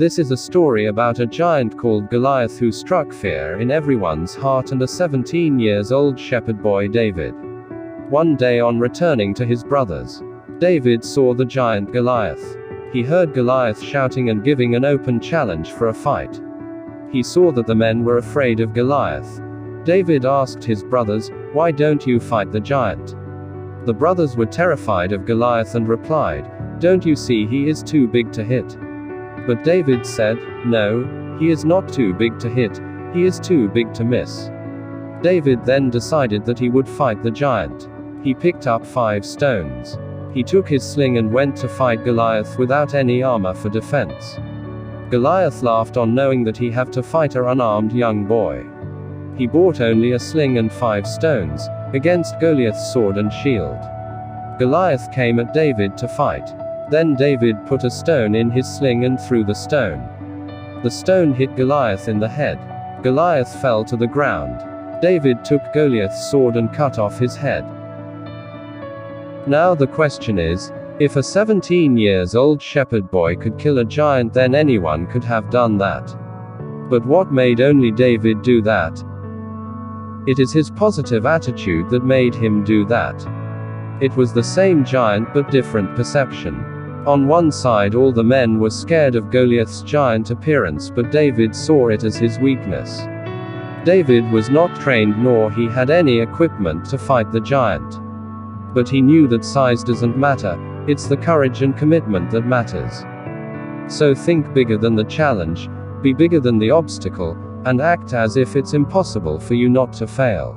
This is a story about a giant called Goliath who struck fear in everyone's heart and a 17-year-old shepherd boy David. One day on returning to his brothers, David saw the giant Goliath. He heard Goliath shouting and giving an open challenge for a fight. He saw that the men were afraid of Goliath. David asked his brothers, "Why don't you fight the giant?" The brothers were terrified of Goliath and replied, "Don't you see he is too big to hit?" But David said, "No, he is not too big to hit, he is too big to miss." David then decided that he would fight the giant. He picked up 5 stones. He took his sling and went to fight Goliath without any armor for defense. Goliath laughed on knowing that he had to fight an unarmed young boy. He brought only a sling and 5 stones, against Goliath's sword and shield. Goliath came at David to fight. Then David put a stone in his sling and threw the stone. The stone hit Goliath in the head. Goliath fell to the ground. David took Goliath's sword and cut off his head. Now the question is, if a 17-year-old shepherd boy could kill a giant, then anyone could have done that. But what made only David do that? It is his positive attitude that made him do that. It was the same giant but different perception. On one side all the men were scared of Goliath's giant appearance, but David saw it as his weakness. David was not trained nor he had any equipment to fight the giant. But he knew that size doesn't matter, it's the courage and commitment that matters. So think bigger than the challenge, be bigger than the obstacle, and act as if it's impossible for you not to fail.